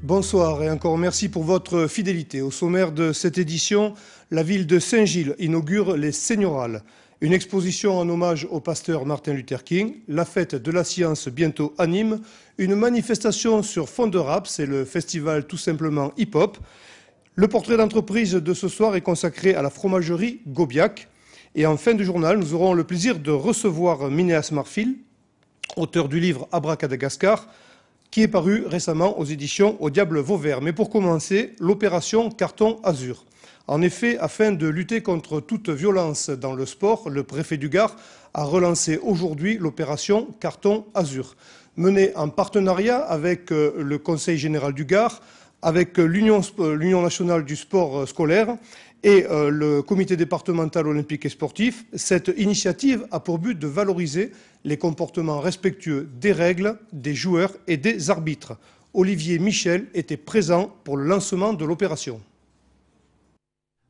Bonsoir et encore merci pour votre fidélité. Au sommaire de cette édition, la ville de Saint-Gilles inaugure les Seigneurales. Une exposition en hommage au pasteur Martin Luther King, la fête de la science bientôt à Nîmes, une manifestation sur fond de rap, c'est le festival tout simplement hip-hop. Le portrait d'entreprise de ce soir est consacré à la fromagerie Gobiac. Et en fin de journal, nous aurons le plaisir de recevoir Minéas Marfil, auteur du livre Abracadagascar, qui est paru récemment aux éditions Au Diable Vauvert. Mais pour commencer, l'opération Carton Azur. En effet, afin de lutter contre toute violence dans le sport, le préfet du Gard a relancé aujourd'hui l'opération Carton Azur. Menée en partenariat avec le Conseil général du Gard, avec l'Union nationale du sport scolaire et le comité départemental olympique et sportif, cette initiative a pour but de valoriser les comportements respectueux des règles, des joueurs et des arbitres. Olivier Michel était présent pour le lancement de l'opération.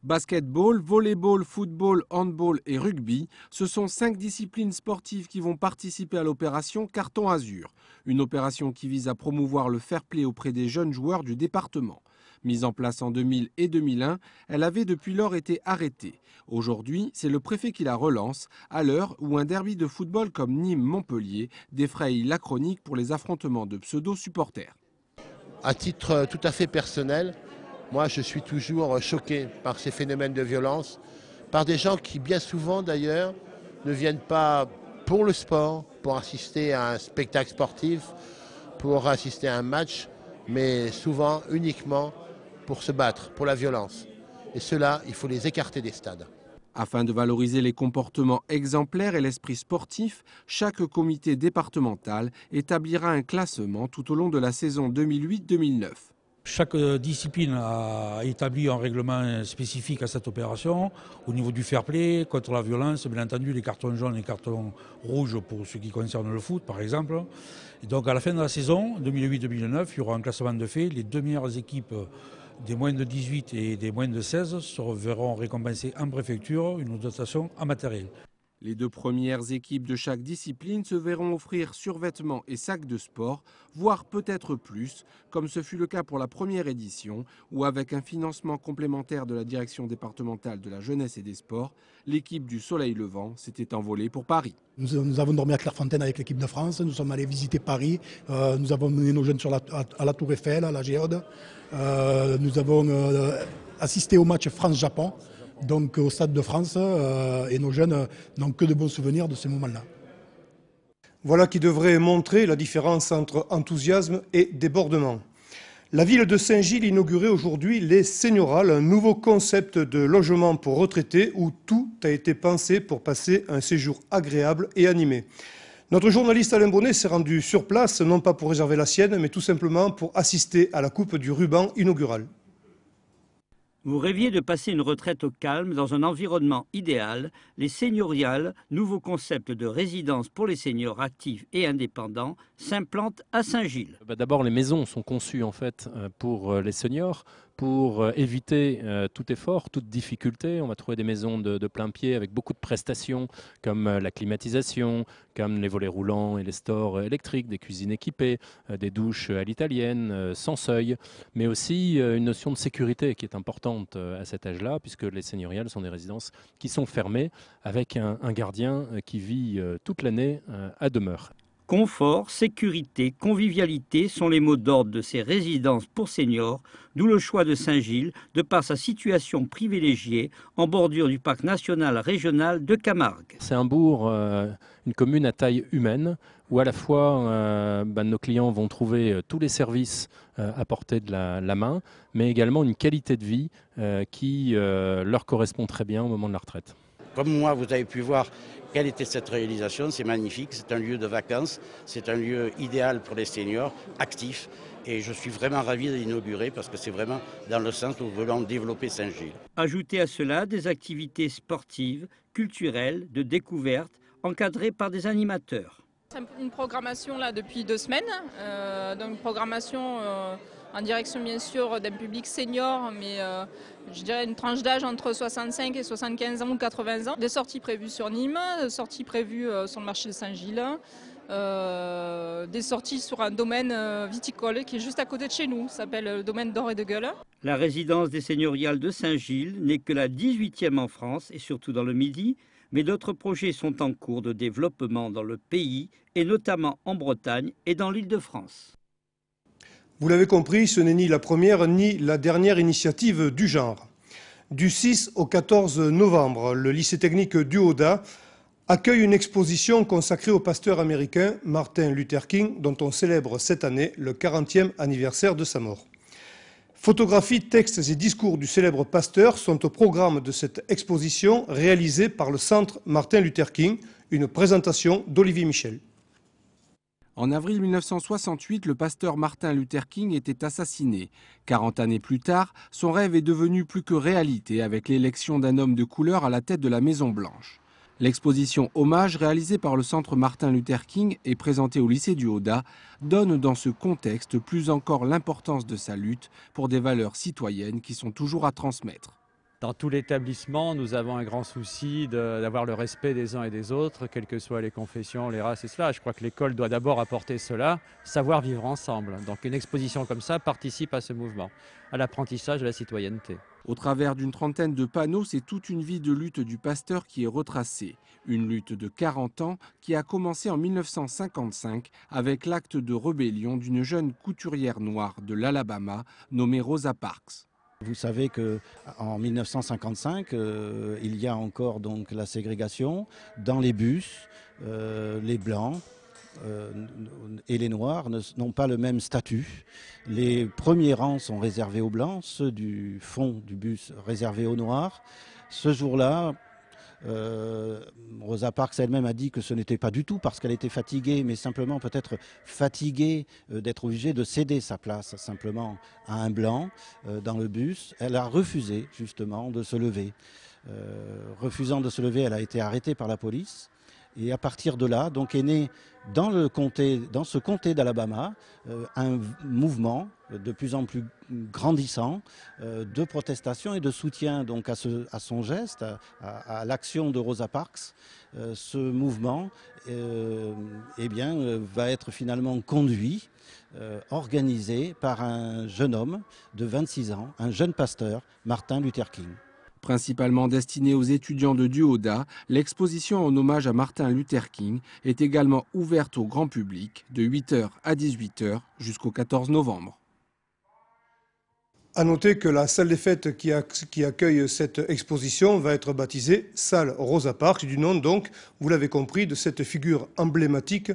Basketball, volleyball, football, handball et rugby, ce sont 5 disciplines sportives qui vont participer à l'opération Carton Azur. Une opération qui vise à promouvoir le fair-play auprès des jeunes joueurs du département. Mise en place en 2000 et 2001, elle avait depuis lors été arrêtée. Aujourd'hui, c'est le préfet qui la relance, à l'heure où un derby de football comme Nîmes-Montpellier défraye la chronique pour les affrontements de pseudo-supporters. À titre tout à fait personnel, moi je suis toujours choqué par ces phénomènes de violence, par des gens qui bien souvent d'ailleurs ne viennent pas pour le sport, pour assister à un spectacle sportif, pour assister à un match, mais souvent uniquement pour se battre, pour la violence. Et ceux-là, il faut les écarter des stades. Afin de valoriser les comportements exemplaires et l'esprit sportif, chaque comité départemental établira un classement tout au long de la saison 2008-2009. Chaque discipline a établi un règlement spécifique à cette opération. Au niveau du fair-play, contre la violence, bien entendu, les cartons jaunes et les cartons rouges pour ce qui concerne le foot, par exemple. Et donc à la fin de la saison 2008-2009, il y aura un classement de fait. Les 2 meilleures équipes des moins de 18 et des moins de 16 se verront récompensées en préfecture une dotation en matériel. Les 2 premières équipes de chaque discipline se verront offrir survêtements et sacs de sport, voire peut-être plus, comme ce fut le cas pour la première édition, où avec un financement complémentaire de la direction départementale de la jeunesse et des sports, l'équipe du Soleil Levant s'était envolée pour Paris. Nous avons dormi à Clairefontaine avec l'équipe de France, nous sommes allés visiter Paris, nous avons mené nos jeunes à la Tour Eiffel, à la Géode, nous avons assisté au match France-Japon. Donc au Stade de France, et nos jeunes n'ont que de bons souvenirs de ces moments-là. Voilà qui devrait montrer la différence entre enthousiasme et débordement. La ville de Saint-Gilles inaugurait aujourd'hui les Seigneurales, un nouveau concept de logement pour retraités où tout a été pensé pour passer un séjour agréable et animé. Notre journaliste Alain Bonnet s'est rendu sur place, non pas pour réserver la sienne, mais tout simplement pour assister à la coupe du ruban inaugural. Vous rêviez de passer une retraite au calme dans un environnement idéal. Les Seigneuriales, nouveau concept de résidence pour les seniors actifs et indépendants, s'implantent à Saint-Gilles. D'abord, les maisons sont conçues en fait pour les seniors, pour éviter tout effort, toute difficulté. On va trouver des maisons de plein pied avec beaucoup de prestations comme la climatisation, comme les volets roulants et les stores électriques, des cuisines équipées, des douches à l'italienne, sans seuil, mais aussi une notion de sécurité qui est importante à cet âge-là, puisque les seigneuriales sont des résidences qui sont fermées avec un gardien qui vit toute l'année à demeure. Confort, sécurité, convivialité sont les mots d'ordre de ces résidences pour seniors, d'où le choix de Saint-Gilles, de par sa situation privilégiée en bordure du parc national régional de Camargue. C'est un bourg, une commune à taille humaine, où à la fois nos clients vont trouver tous les services à portée de la main, mais également une qualité de vie qui leur correspond très bien au moment de la retraite. Comme moi, vous avez pu voir quelle était cette réalisation, c'est magnifique, c'est un lieu de vacances, c'est un lieu idéal pour les seniors, actifs, et je suis vraiment ravi de l'inaugurer parce que c'est vraiment dans le sens où nous voulons développer Saint-Gilles. Ajoutez à cela des activités sportives, culturelles, de découverte, encadrées par des animateurs. C'est une programmation là depuis 2 semaines, donc une programmation en direction bien sûr d'un public senior, mais je dirais une tranche d'âge entre 65 et 75 ans ou 80 ans. Des sorties prévues sur Nîmes, des sorties prévues sur le marché de Saint-Gilles, des sorties sur un domaine viticole qui est juste à côté de chez nous. Ça s'appelle le domaine d'Or et de Gueule. La résidence des seigneuriales de Saint-Gilles n'est que la 18e en France et surtout dans le Midi, mais d'autres projets sont en cours de développement dans le pays et notamment en Bretagne et dans l'Île-de-France. Vous l'avez compris, ce n'est ni la première ni la dernière initiative du genre. Du 6 au 14 novembre, le lycée technique du Haudat accueille une exposition consacrée au pasteur américain Martin Luther King, dont on célèbre cette année le 40e anniversaire de sa mort. Photographies, textes et discours du célèbre pasteur sont au programme de cette exposition réalisée par le Centre Martin Luther King, une présentation d'Olivier Michel. En avril 1968, le pasteur Martin Luther King était assassiné. 40 années plus tard, son rêve est devenu plus que réalité avec l'élection d'un homme de couleur à la tête de la Maison-Blanche. L'exposition Hommage, réalisée par le Centre Martin Luther King et présentée au lycée du Haudat, donne dans ce contexte plus encore l'importance de sa lutte pour des valeurs citoyennes qui sont toujours à transmettre. Dans tout l'établissement, nous avons un grand souci d'avoir le respect des uns et des autres, quelles que soient les confessions, les races et cela. Je crois que l'école doit d'abord apporter cela, savoir vivre ensemble. Donc une exposition comme ça participe à ce mouvement, à l'apprentissage de la citoyenneté. Au travers d'une trentaine de panneaux, c'est toute une vie de lutte du pasteur qui est retracée. Une lutte de 40 ans qui a commencé en 1955 avec l'acte de rébellion d'une jeune couturière noire de l'Alabama nommée Rosa Parks. Vous savez qu'en 1955, il y a encore donc la ségrégation dans les bus, les blancs et les noirs n'ont pas le même statut. Les premiers rangs sont réservés aux blancs, ceux du fond du bus réservés aux noirs. Ce jour-là, Rosa Parks elle-même a dit que ce n'était pas du tout parce qu'elle était fatiguée, mais simplement peut-être fatiguée d'être obligée de céder sa place simplement à un blanc dans le bus. Elle a refusé justement de se lever. Refusant de se lever, elle a été arrêtée par la police. Et à partir de là, donc est né dans ce comté d'Alabama un mouvement de plus en plus grandissant de protestation et de soutien donc à son geste, à l'action de Rosa Parks. Ce mouvement va être finalement conduit, organisé par un jeune homme de 26 ans, un jeune pasteur, Martin Luther King. Principalement destinée aux étudiants de du Haudat, l'exposition en hommage à Martin Luther King est également ouverte au grand public de 8h à 18h jusqu'au 14 novembre. À noter que la salle des fêtes qui accueille cette exposition va être baptisée Salle Rosa Parks, du nom donc, vous l'avez compris, de cette figure emblématique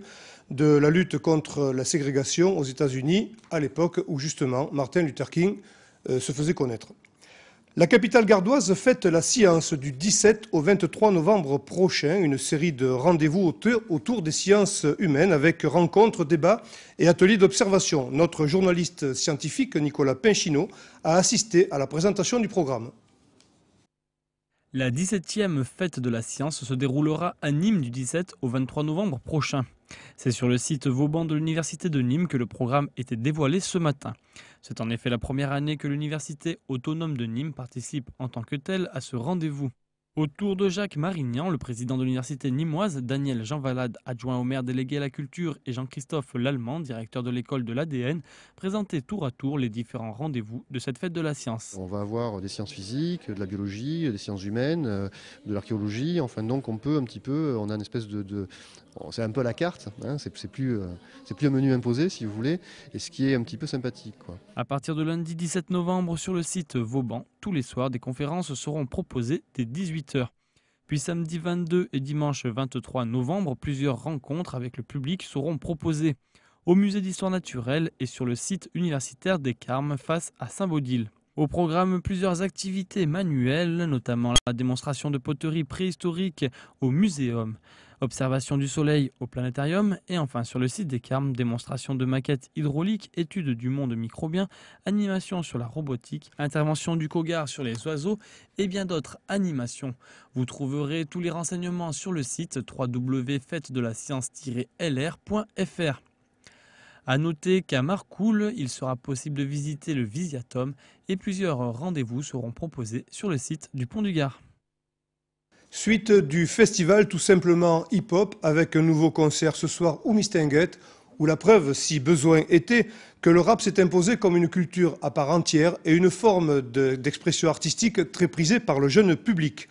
de la lutte contre la ségrégation aux États-Unis, à l'époque où justement Martin Luther King se faisait connaître. La capitale gardoise fête la science du 17 au 23 novembre prochain, une série de rendez-vous autour des sciences humaines avec rencontres, débats et ateliers d'observation. Notre journaliste scientifique Nicolas Pinchino a assisté à la présentation du programme. La 17e fête de la science se déroulera à Nîmes du 17 au 23 novembre prochain. C'est sur le site Vauban de l'Université de Nîmes que le programme était dévoilé ce matin. C'est en effet la première année que l'Université autonome de Nîmes participe en tant que telle à ce rendez-vous. Autour de Jacques Marignan, le président de l'université nîmoise, Daniel Jean Valade, adjoint au maire délégué à la culture, et Jean-Christophe Lallemand, directeur de l'école de l'ADN, présentaient tour à tour les différents rendez-vous de cette fête de la science. On va avoir des sciences physiques, de la biologie, des sciences humaines, de l'archéologie. Enfin donc on peut un petit peu, on a une espèce c'est un peu à la carte, hein, c'est plus un menu imposé si vous voulez, et ce qui est un petit peu sympathique, quoi. À partir de lundi 17 novembre sur le site Vauban, tous les soirs des conférences seront proposées dès 18h. Puis samedi 22 et dimanche 23 novembre, plusieurs rencontres avec le public seront proposées au musée d'histoire naturelle et sur le site universitaire des Carmes face à Saint-Baudile. Au programme, plusieurs activités manuelles, notamment la démonstration de poterie préhistorique au muséum, observation du soleil au planétarium et enfin sur le site des Carmes, démonstration de maquettes hydrauliques, études du monde microbien, animation sur la robotique, intervention du Cogar sur les oiseaux et bien d'autres animations. Vous trouverez tous les renseignements sur le site www.fêtedelaScience-lr.fr. A noter qu'à Marcoule, il sera possible de visiter le Visiatum et plusieurs rendez-vous seront proposés sur le site du Pont du Gard. Suite du festival tout simplement hip-hop avec un nouveau concert ce soir au Mistinguett, où la preuve, si besoin était, que le rap s'est imposé comme une culture à part entière et une forme d'expression artistique très prisée par le jeune public.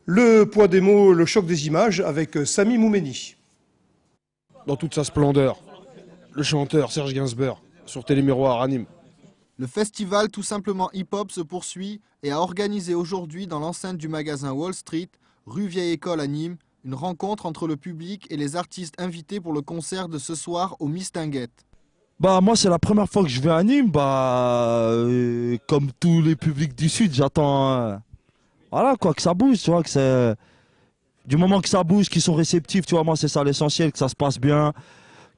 Le poids des mots, le choc des images avec Sami Moumeni. Dans toute sa splendeur, le chanteur Serge Gainsbourg sur Télémiroir à Nîmes. Le festival tout simplement hip-hop se poursuit et a organisé aujourd'hui dans l'enceinte du magasin Wall Street, rue Vieille École à Nîmes, une rencontre entre le public et les artistes invités pour le concert de ce soir au Mistinguett. Moi c'est la première fois que je vais à Nîmes, comme tous les publics du Sud, j'attends que ça bouge, tu vois, que c'est du moment que ça bouge, qu'ils sont réceptifs, tu vois, moi c'est ça l'essentiel, que ça se passe bien,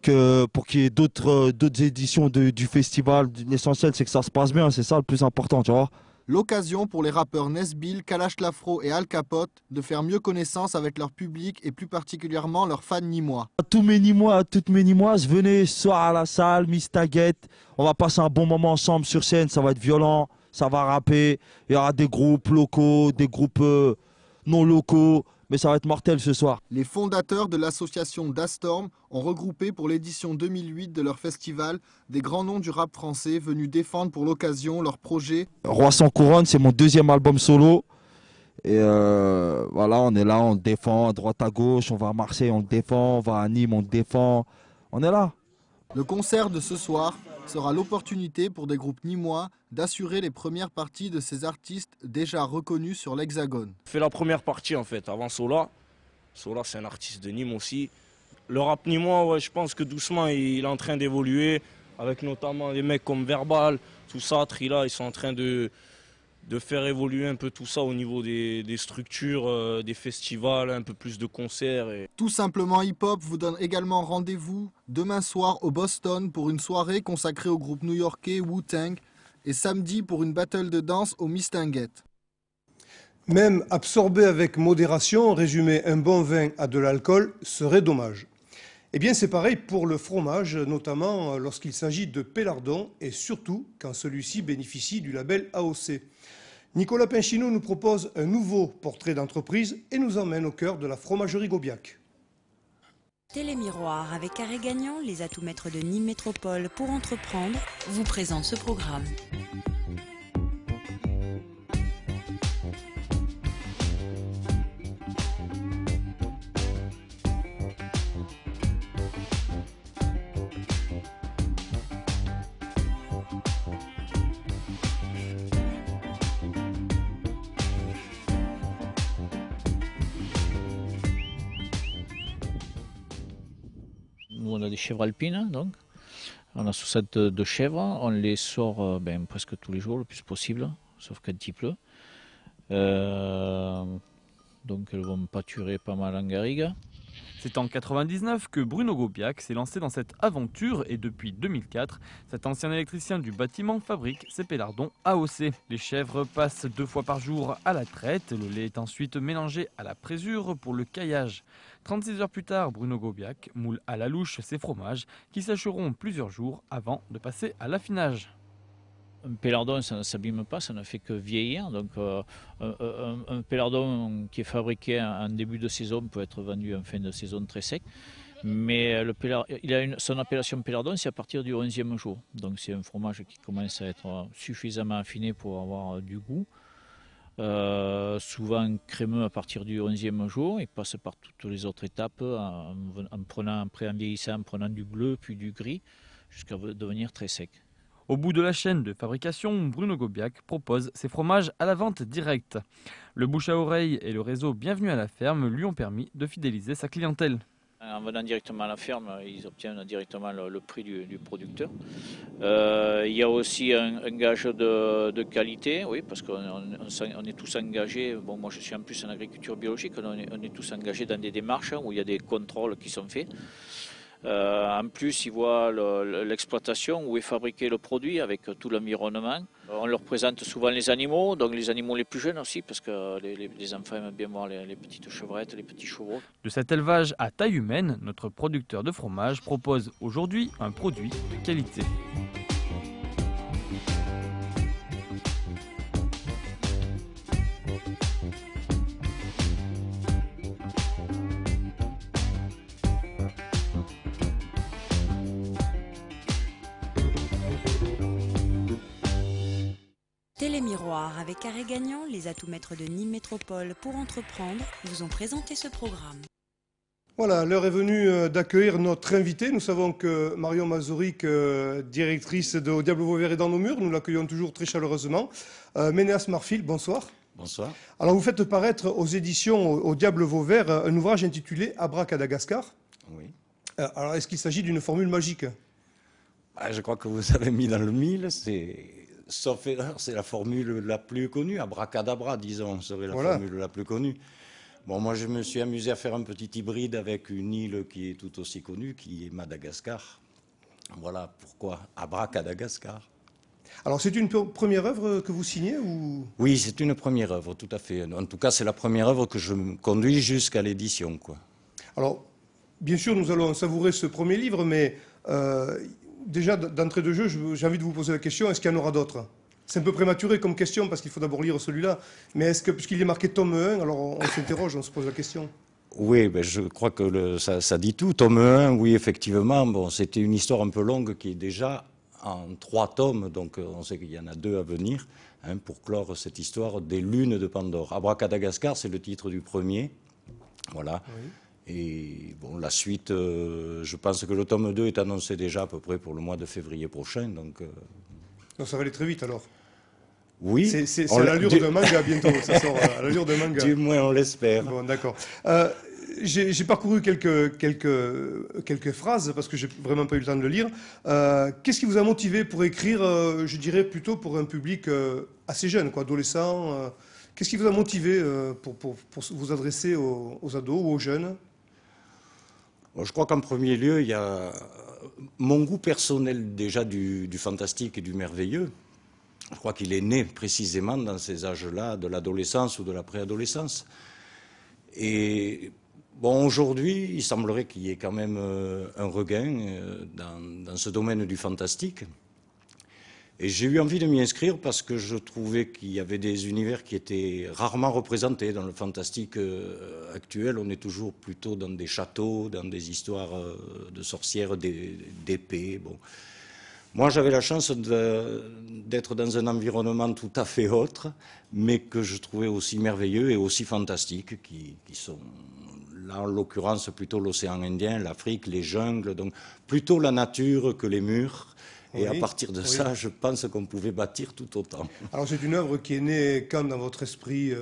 que pour qu'il y ait d'autres éditions du festival, l'essentiel c'est que ça se passe bien, c'est ça le plus important, tu vois. L'occasion pour les rappeurs Nesbill, Kalash Lafro et Al Capote de faire mieux connaissance avec leur public et plus particulièrement leurs fans nîmois. Tous mes Nîmois, toutes mes Nîmoises, venez ce soir à la salle, Mistinguett. On va passer un bon moment ensemble sur scène, ça va être violent, ça va rapper. Il y aura des groupes locaux, des groupes non locaux, mais ça va être mortel ce soir. Les fondateurs de l'association Dastorm ont regroupé pour l'édition 2008 de leur festival des grands noms du rap français venus défendre pour l'occasion leur projet. Roi sans couronne, c'est mon deuxième album solo. Et voilà, on est là, on le défend à droite à gauche, on va à Marseille, on le défend, on va à Nîmes, on le défend. On est là. Le concert de ce soir sera l'opportunité pour des groupes nîmois d'assurer les premières parties de ces artistes déjà reconnus sur l'Hexagone. On fait la première partie en fait, avant Sola. Sola c'est un artiste de Nîmes aussi. Le rap nîmois, ouais, je pense que doucement il est en train d'évoluer, avec notamment des mecs comme Verbal, tout ça, Trilla, ils sont en train de faire évoluer un peu tout ça au niveau des structures, des festivals, un peu plus de concerts. Tout simplement hip-hop vous donne également rendez-vous demain soir au Boston pour une soirée consacrée au groupe new-yorkais Wu-Tang et samedi pour une battle de danse au Mistinguett. Même absorber avec modération, résumer un bon vin à de l'alcool serait dommage. Eh bien c'est pareil pour le fromage, notamment lorsqu'il s'agit de Pélardon et surtout quand celui-ci bénéficie du label AOC. Nicolas Pinchino nous propose un nouveau portrait d'entreprise et nous emmène au cœur de la fromagerie Gaubiac. Télémiroir avec Carré Gagnant, les atouts maîtres de Nîmes Métropole pour entreprendre, vous présente ce programme. Nous, on a des chèvres alpines, donc. On a 62 chèvres, on les sort presque tous les jours, le plus possible, sauf quand il pleut. Donc elles vont pâturer pas mal en garrigue. C'est en 99 que Bruno Gaubiac s'est lancé dans cette aventure et depuis 2004, cet ancien électricien du bâtiment fabrique ses pélardons AOC. Les chèvres passent 2 fois par jour à la traite, le lait est ensuite mélangé à la présure pour le caillage. 36 heures plus tard, Bruno Gaubiac moule à la louche ses fromages qui sécheront plusieurs jours avant de passer à l'affinage. Un pélardon, ça ne s'abîme pas, ça ne fait que vieillir. Donc un pélardon qui est fabriqué en début de saison peut être vendu en fin de saison très sec. Mais son appellation pélardon, c'est à partir du 11e jour. Donc c'est un fromage qui commence à être suffisamment affiné pour avoir du goût. Souvent crémeux à partir du 11e jour. Il passe par toutes les autres étapes en vieillissant, en prenant du bleu puis du gris jusqu'à devenir très sec. Au bout de la chaîne de fabrication, Bruno Gaubiac propose ses fromages à la vente directe. Le bouche à oreille et le réseau Bienvenue à la ferme lui ont permis de fidéliser sa clientèle. En venant directement à la ferme, ils obtiennent directement le prix du producteur. Il y a aussi un gage de qualité, oui, parce qu'on est tous engagés. Bon, moi je suis en plus en agriculture biologique, on est tous engagés dans des démarches où il y a des contrôles qui sont faits. En plus, ils voient l'exploitation où est fabriqué le produit avec tout l'environnement. On leur présente souvent les animaux, donc les animaux les plus jeunes aussi, parce que les enfants aiment bien voir les petites chevrettes, les petits chevaux. De cet élevage à taille humaine, notre producteur de fromage propose aujourd'hui un produit de qualité. Télémiroir avec Carré Gagnant, les atouts-maîtres de Nîmes Métropole pour entreprendre vous ont présenté ce programme. Voilà, l'heure est venue d'accueillir notre invité. Nous savons que Marion Mazuric, directrice de Au Diable Vauvert est dans nos murs, nous l'accueillons toujours très chaleureusement. Ménéas Marfil, bonsoir. Bonsoir. Alors vous faites paraître aux éditions Au Diable Vauvert un ouvrage intitulé Abracadagascar. Oui. Alors est-ce qu'il s'agit d'une formule magique? Je crois que vous avez mis dans le mille, sauf erreur, c'est la formule la plus connue, abracadabra, disons, serait la formule la plus connue. Bon, moi, je me suis amusé à faire un petit hybride avec une île qui est tout aussi connue, qui est Madagascar. Voilà pourquoi Abracadagascar. Alors, c'est une première œuvre que vous signez ou... Oui, c'est une première œuvre, tout à fait. En tout cas, c'est la première œuvre que je conduis jusqu'à l'édition, quoi. Alors, bien sûr, nous allons savourer ce premier livre, mais déjà, d'entrée de jeu, j'ai envie de vous poser la question, est-ce qu'il y en aura d'autres? C'est un peu prématuré comme question parce qu'il faut d'abord lire celui-là. Mais est-ce que, puisqu'il est marqué tome 1, alors on s'interroge, on se pose la question. Oui, je crois que ça dit tout. Tome 1, oui, effectivement. Bon, c'était une histoire un peu longue qui est déjà en 3 tomes, donc on sait qu'il y en a 2 à venir, hein, pour clore cette histoire des lunes de Pandore. Abracadagascar, c'est le titre du premier. Voilà. Oui. Et bon, la suite, je pense que le tome 2 est annoncé déjà à peu près pour le mois de février prochain. Donc ça va aller très vite alors. Oui. C'est à l'allure d'un manga bientôt, ça sort à l'allure d'un manga. Du moins, on l'espère. Bon, d'accord. J'ai parcouru quelques phrases parce que j'ai vraiment pas eu le temps de le lire. Qu'est-ce qui vous a motivé pour écrire, je dirais plutôt pour un public assez jeune, quoi, adolescent qu'est-ce qui vous a motivé pour vous adresser aux ados ou aux jeunes? Je crois qu'en premier lieu, il y a mon goût personnel déjà du fantastique et du merveilleux. Je crois qu'il est né précisément dans ces âges-là, de l'adolescence ou de la préadolescence. Et bon, aujourd'hui, il semblerait qu'il y ait quand même un regain dans ce domaine du fantastique. Et j'ai eu envie de m'y inscrire parce que je trouvais qu'il y avait des univers qui étaient rarement représentés dans le fantastique actuel. On est toujours plutôt dans des châteaux, dans des histoires de sorcières, d'épées. Bon. Moi, j'avais la chance d'être dans un environnement tout à fait autre, mais que je trouvais aussi merveilleux et aussi fantastique, qui sont là, en l'occurrence, plutôt l'océan Indien, l'Afrique, les jungles, donc plutôt la nature que les murs. Et oui, à partir de ça, je pense qu'on pouvait bâtir tout autant. Alors c'est une œuvre qui est née quand dans votre esprit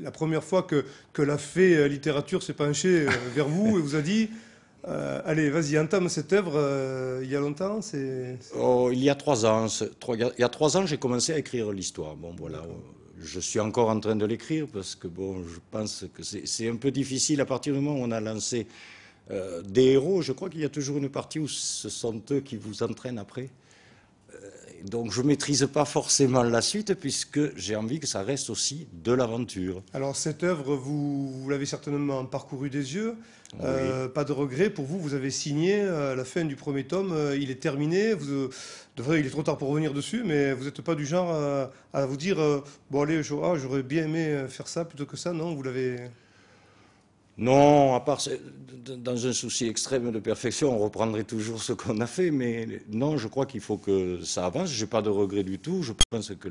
la première fois que la fée littérature s'est penchée vers vous et vous a dit allez, vas-y, entame cette œuvre. Il y a longtemps il y a 3 ans. Il y a 3 ans, j'ai commencé à écrire l'histoire. Bon, voilà. Je suis encore en train de l'écrire parce que bon, je pense que c'est un peu difficile à partir du moment où on a lancé des héros. Je crois qu'il y a toujours une partie où ce sont eux qui vous entraînent après. Donc je ne maîtrise pas forcément la suite puisque j'ai envie que ça reste aussi de l'aventure. Alors cette œuvre, vous l'avez certainement parcourue des yeux. Oui. Pas de regret pour vous, vous avez signé la fin du premier tome, il est terminé. Il est trop tard pour revenir dessus, mais vous n'êtes pas du genre à vous dire bon allez, j'aurais bien aimé faire ça plutôt que ça, non? Vous l'avez... Non, à part dans un souci extrême de perfection, on reprendrait toujours ce qu'on a fait, mais non, je crois qu'il faut que ça avance. Je n'ai pas de regret du tout. Je pense que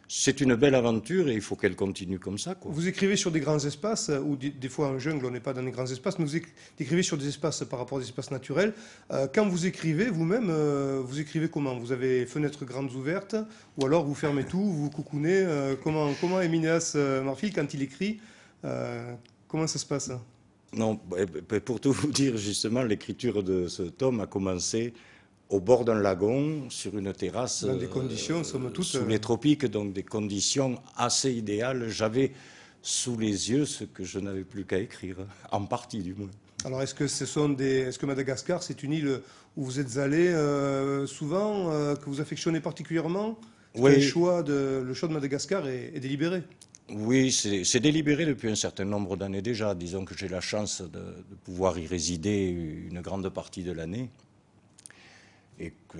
c'est une belle aventure et il faut qu'elle continue comme ça, quoi. Vous écrivez sur des grands espaces, ou des fois en jungle, on n'est pas dans des grands espaces, mais vous écrivez sur des espaces par rapport à des espaces naturels. Quand vous écrivez vous-même, vous écrivez comment? Vous avez fenêtres grandes ouvertes, ou alors vous fermez tout, vous vous coucounez. Comment est Ménéas Marfil quand il écrit? Comment ça se passe? Non, pour tout vous dire, justement, l'écriture de ce tome a commencé au bord d'un lagon, sur une terrasse, dans des conditions, somme toute, sous les tropiques, donc des conditions assez idéales. J'avais sous les yeux ce que je n'avais plus qu'à écrire, en partie du moins. Alors, est-ce que Madagascar, c'est une île où vous êtes allé souvent, que vous affectionnez particulièrement? Oui. Le choix de Madagascar est délibéré. Oui, c'est délibéré depuis un certain nombre d'années déjà. Disons que j'ai la chance de pouvoir y résider une grande partie de l'année. Et que,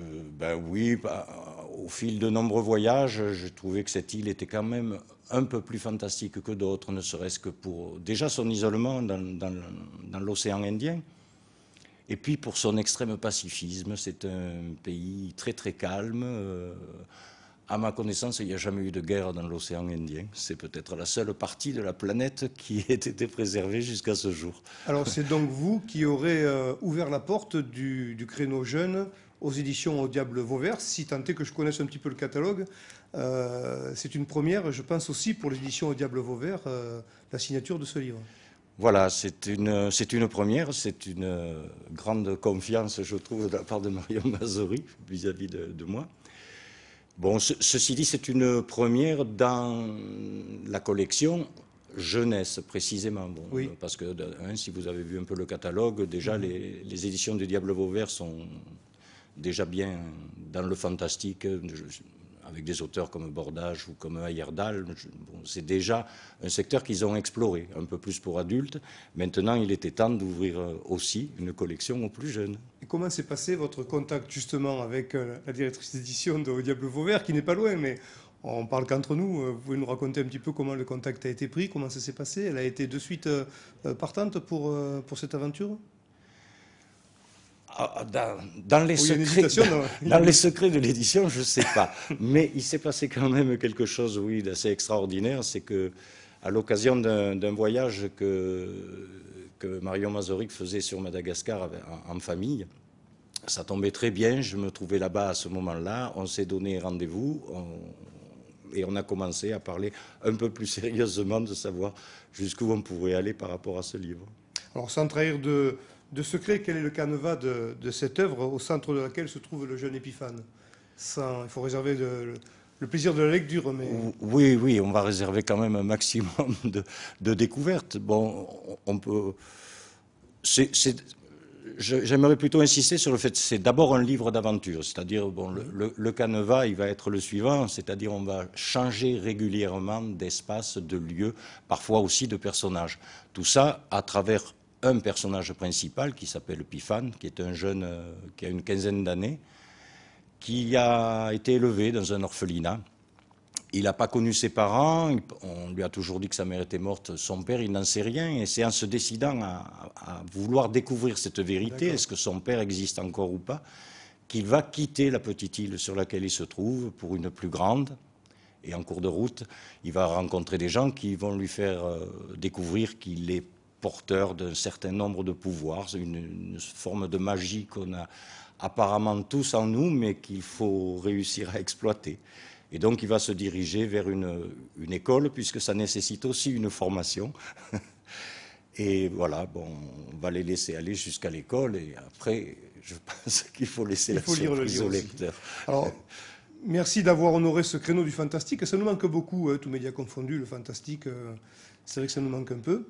au fil de nombreux voyages, j'ai trouvé que cette île était quand même un peu plus fantastique que d'autres, ne serait-ce que pour déjà son isolement dans l'océan Indien. Et puis pour son extrême pacifisme, c'est un pays très très calme. À ma connaissance, il n'y a jamais eu de guerre dans l'océan Indien. C'est peut-être la seule partie de la planète qui ait été préservée jusqu'à ce jour. Alors c'est donc vous qui aurez ouvert la porte du créneau jeune aux éditions Au Diable Vauvert, si tant est que je connaisse un petit peu le catalogue. C'est une première, je pense aussi pour l'édition Au Diable Vauvert, la signature de ce livre. Voilà, c'est une première, c'est une grande confiance, je trouve, de la part de Marion Mazory vis-à-vis de moi. Bon, ceci dit, c'est une première dans la collection jeunesse, précisément. Bon, oui. Parce que, si vous avez vu un peu le catalogue, déjà les éditions du Diable Vauvert sont déjà bien dans le fantastique, avec des auteurs comme Bordage ou comme Heyerdahl. C'est déjà un secteur qu'ils ont exploré, un peu plus pour adultes. Maintenant, il était temps d'ouvrir aussi une collection aux plus jeunes. Et comment s'est passé votre contact justement avec la directrice d'édition de Au Diable Vauvert, qui n'est pas loin, mais on parle qu'entre nous. Vous pouvez nous raconter un petit peu comment le contact a été pris, comment ça s'est passé? Elle a été de suite partante pour cette aventure? Dans les secrets de l'édition, je ne sais pas. Mais il s'est passé quand même quelque chose, oui, d'assez extraordinaire. C'est qu'à l'occasion d'un voyage que Marion Mazory faisait sur Madagascar en famille, ça tombait très bien. Je me trouvais là-bas à ce moment-là. On s'est donné rendez-vous et on a commencé à parler un peu plus sérieusement de savoir jusqu'où on pourrait aller par rapport à ce livre. Alors, sans trahir de secret, quel est le canevas de cette œuvre au centre de laquelle se trouve le jeune Épiphane? Il faut réserver le plaisir de la lecture. Mais... Oui, on va réserver quand même un maximum de découvertes. Bon, on peut... J'aimerais plutôt insister sur le fait que c'est d'abord un livre d'aventure, c'est-à-dire le canevas, il va être le suivant, c'est-à-dire on va changer régulièrement d'espace, de lieu, parfois aussi de personnage. Tout ça à travers un personnage principal qui s'appelle Épiphane, qui est un jeune qui a une quinzaine d'années, qui a été élevé dans un orphelinat. Il n'a pas connu ses parents, on lui a toujours dit que sa mère était morte, son père, il n'en sait rien, et c'est en se décidant à vouloir découvrir cette vérité, est-ce que son père existe encore ou pas, qu'il va quitter la petite île sur laquelle il se trouve pour une plus grande. Et en cours de route, il va rencontrer des gens qui vont lui faire découvrir qu'il est porteur d'un certain nombre de pouvoirs, une forme de magie qu'on a apparemment tous en nous, mais qu'il faut réussir à exploiter. Et donc il va se diriger vers une école, puisque ça nécessite aussi une formation. Et voilà, bon, on va les laisser aller jusqu'à l'école, et après, je pense qu'il faut laisser la surprise au lecteur. Alors, merci d'avoir honoré ce créneau du fantastique. Ça nous manque beaucoup, tous médias confondus, le fantastique, c'est vrai que ça nous manque un peu.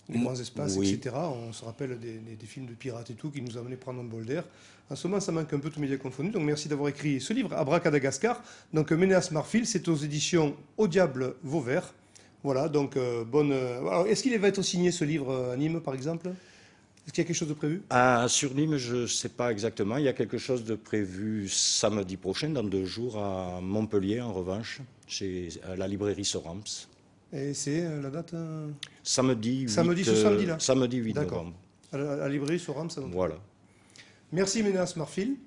Les grands espaces, oui. etc. On se rappelle des films de pirates et tout qui nous amenaient prendre un bol d'air. En ce moment, ça manque un peu, tous médias confondus. Donc merci d'avoir écrit ce livre, Abracadagascar. Donc Ménéas Marfil, c'est aux éditions Au Diable Vauvert. Voilà, donc bonne... Alors, est-ce qu'il va être signé ce livre à Nîmes, par exemple? Est-ce qu'il y a quelque chose de prévu? Sur Nîmes, je ne sais pas exactement. Il y a quelque chose de prévu samedi prochain, dans 2 jours, à Montpellier, en revanche, à la librairie Sorams. Et c'est la date Samedi 8, ce samedi-là. Samedi 8 novembre. À la librairie Sorams. Voilà. Merci Ménéas Marfil.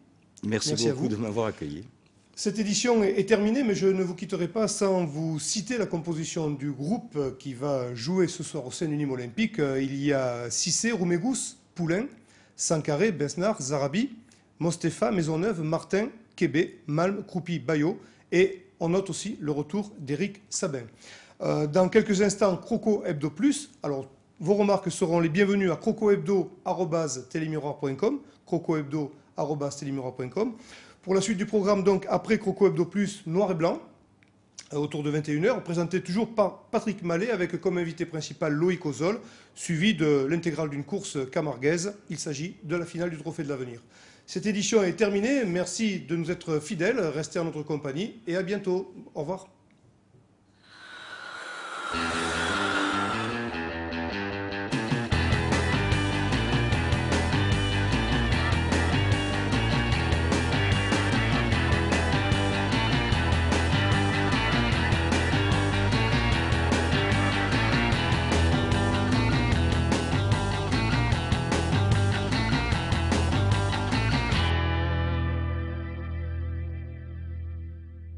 Merci beaucoup de m'avoir accueilli. Cette édition est terminée, mais je ne vous quitterai pas sans vous citer la composition du groupe qui va jouer ce soir au sein du Nîmes Olympique. Il y a Cissé, Roumégous, Poulain, Sankaré, Besnard, Zarabi, Mostefa, Maisonneuve, Martin, Québé, Malm, Croupi, Bayot, et on note aussi le retour d'Éric Sabin. Dans quelques instants, Croco Hebdo Plus. Alors, vos remarques seront les bienvenues à crocohebdo@telemiroir.com, crocohebdo@telemiroir.com. Pour la suite du programme, donc, après Croco Hebdo Plus, Noir et Blanc, autour de 21h, présenté toujours par Patrick Mallet, avec comme invité principal Loïc Ozol, suivi de l'intégrale d'une course camarguaise. Il s'agit de la finale du Trophée de l'Avenir. Cette édition est terminée. Merci de nous être fidèles, restez en notre compagnie et à bientôt. Au revoir.